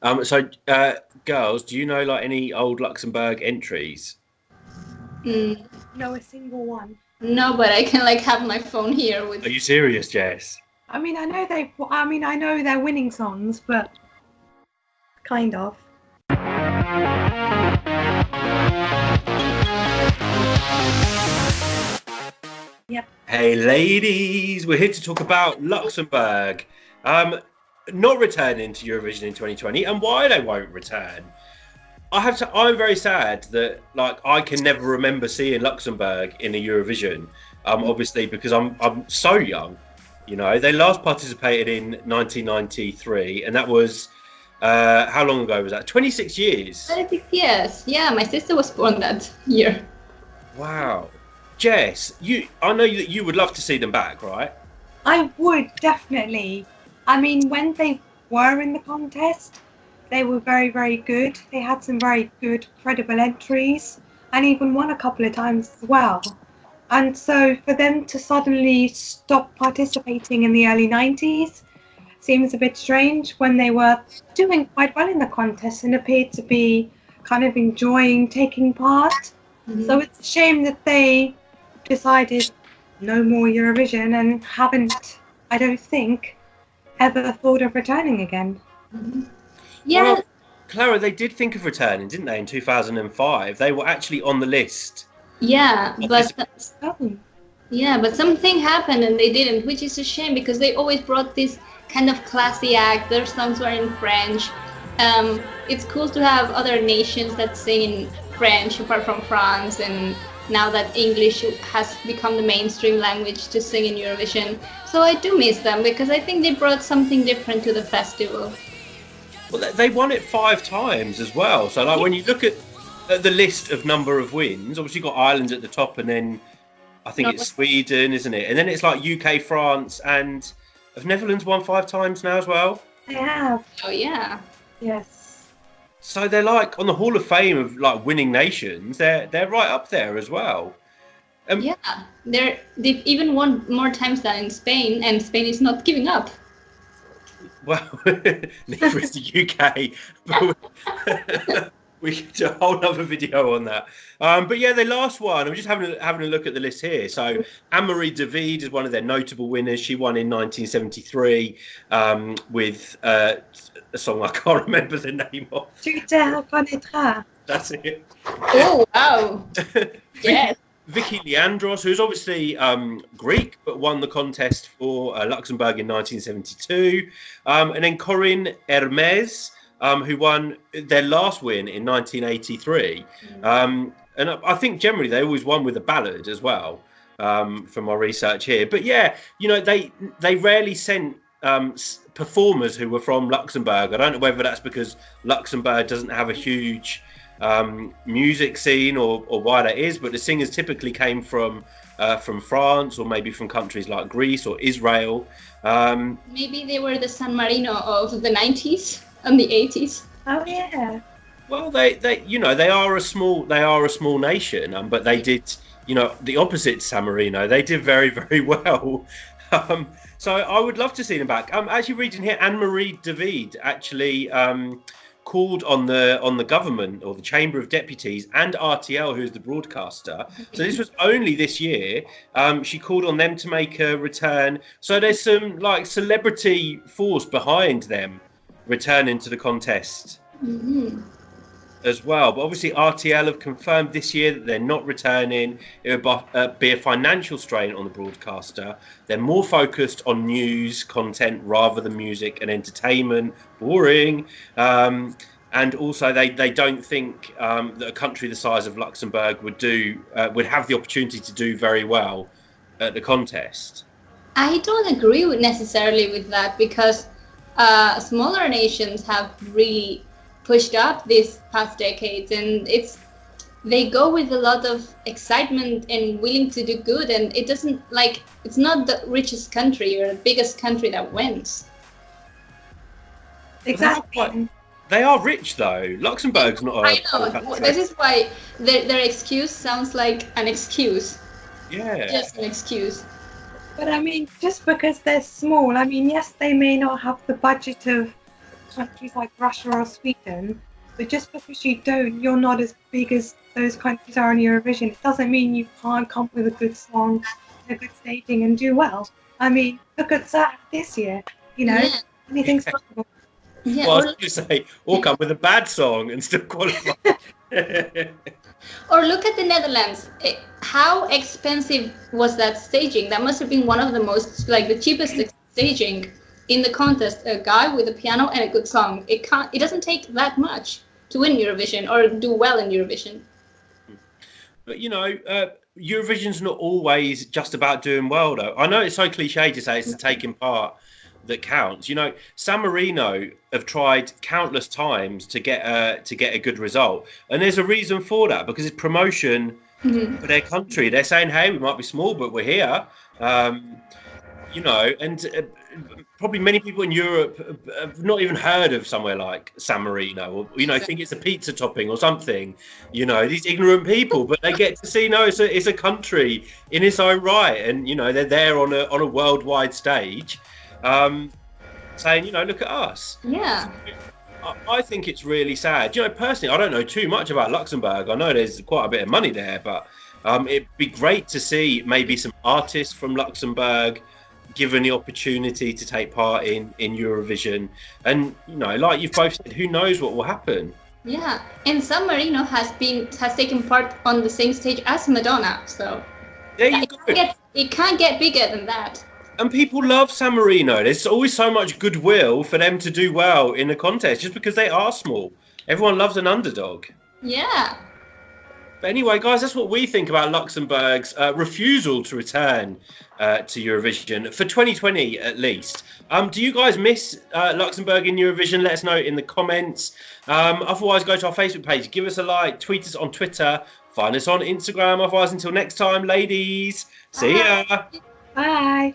Girls, do you know like any old Luxembourg entries? Mm, No, a single one. no, but I can like have my phone here with. Are you serious, Jess? I mean, I know they're winning songs, but kind of. Yep. Hey, ladies, we're here to talk about Luxembourg. Not returning to Eurovision in 2020 and why they won't return. I'm very sad that like I can never remember seeing Luxembourg in a Eurovision. Obviously because I'm so young. You know, they last participated in 1993, and that was how long ago was that? 26 years. 36 years. Yeah, my sister was born that year. Wow, Jess, I know that you would love to see them back, right? I would definitely. I mean, when they were in the contest, they were very, very good. They had some very good, credible entries and even won a couple of times as well. And so for them to suddenly stop participating in the early 90s seems a bit strange when they were doing quite well in the contest and appeared to be kind of enjoying taking part. Mm-hmm. So it's a shame that they decided no more Eurovision and haven't, I don't think, ever thought of returning again. Mm-hmm. Yeah. Well, Clara, they did think of returning, didn't they, in 2005? They were actually on the list. Yeah, but Oh. yeah, but something happened and they didn't, which is a shame because they always brought this kind of classy act. Their songs were in French. It's cool to have other nations that sing in French apart from France, and now that English has become the mainstream language to sing in Eurovision. So I do miss them because I think they brought something different to the festival. Well, they won it 5 times as well. So, like, when you look at the list of number of wins, obviously you've got Ireland at the top, and then I think it's Sweden, isn't it? And then it's like UK, France, and have Netherlands won 5 times now as well? They have. Oh yeah. Yes. So they're like on the Hall of Fame of like winning nations. They're right up there as well. Yeah, they've even won more times than in Spain, and Spain is not giving up. Well, neither is the UK. But we could do a whole other video on that. But yeah, they last one. I'm just having a look at the list here. So Anne-Marie David is one of their notable winners. She won in 1973 with a song I can't remember the name of. Tu te reconnaîtras. That's it. Oh wow! Yes. Vicky Leandros, who's obviously Greek, but won the contest for Luxembourg in 1972. And then Corinne Hermes, who won their last win in 1983. And I think generally they always won with a ballad as well, from my research here. But yeah, you know, they rarely sent performers who were from Luxembourg. I don't know whether that's because Luxembourg doesn't have a huge music scene or why that is, but the singers typically came from France or maybe from countries like Greece or Israel. Maybe they were the San Marino of the 90s and the 80s. Oh yeah. Well, they you know they are a small nation, but they did, you know, the opposite to San Marino. They did very, very well. So I would love to see them back. Actually, reading here, Anne-Marie David actually called on the government or the Chamber of Deputies and RTL, who's the broadcaster. So this was only this year. She called on them to make a return. So there's some like celebrity force behind them returning to the contest as well. But obviously RTL have confirmed this year that they're not returning. It would be a financial strain on the broadcaster. They're more focused on news content rather than music and entertainment. Boring. And also they don't think that a country the size of Luxembourg would have the opportunity to do very well at the contest. I don't agree necessarily with that because smaller nations have really pushed up these past decades, and they go with a lot of excitement and willing to do good, and it's not the richest country or the biggest country that wins. Exactly. They are rich though. Luxembourg's not a... I know. This is why their excuse sounds like an excuse. Yeah. Just an excuse. But I mean, just because they're small, I mean, yes, they may not have the budget of countries like Russia or Sweden. But just because you're not as big as those countries are in Eurovision, it doesn't mean you can't come up with a good song, a good staging, and do well. I mean, look at that this year. Yeah. Anything's possible. Yeah. Well, I Or, was going to say, or come with a bad song and still qualify. or look at the Netherlands. How expensive was that staging? That must have been one of the most, like the cheapest staging in the contest. A guy with a piano and a good song. It doesn't take that much to win Eurovision or do well in Eurovision. But Eurovision's not always just about doing well, though. I know it's so cliche to say it's the taking part that counts. San Marino have tried countless times to get a good result, and there's a reason for that, because it's promotion for their country. They're saying, "Hey, we might be small, but we're here." And probably many people in Europe have not even heard of somewhere like San Marino, or think it's a pizza topping or something. These ignorant people, but they get to see it's a country in its own right, and they're there on a worldwide stage, saying, look at us. Yeah. I think it's really sad. Personally, I don't know too much about Luxembourg. I know there's quite a bit of money there, but it'd be great to see maybe some artists from Luxembourg given the opportunity to take part in Eurovision. And like you've both said, who knows what will happen. Yeah, and San Marino has taken part on the same stage as Madonna, so it can't get bigger than that. And people love San Marino. There's always so much goodwill for them to do well in a contest just because they are small. Everyone loves an underdog. Yeah. But anyway, guys, that's what we think about Luxembourg's refusal to return to Eurovision for 2020 at least. Do you guys miss Luxembourg in Eurovision? Let us know in the comments. Otherwise, go to our Facebook page, give us a like, tweet us on Twitter, find us on Instagram. Otherwise, until next time, ladies, see ya. Bye.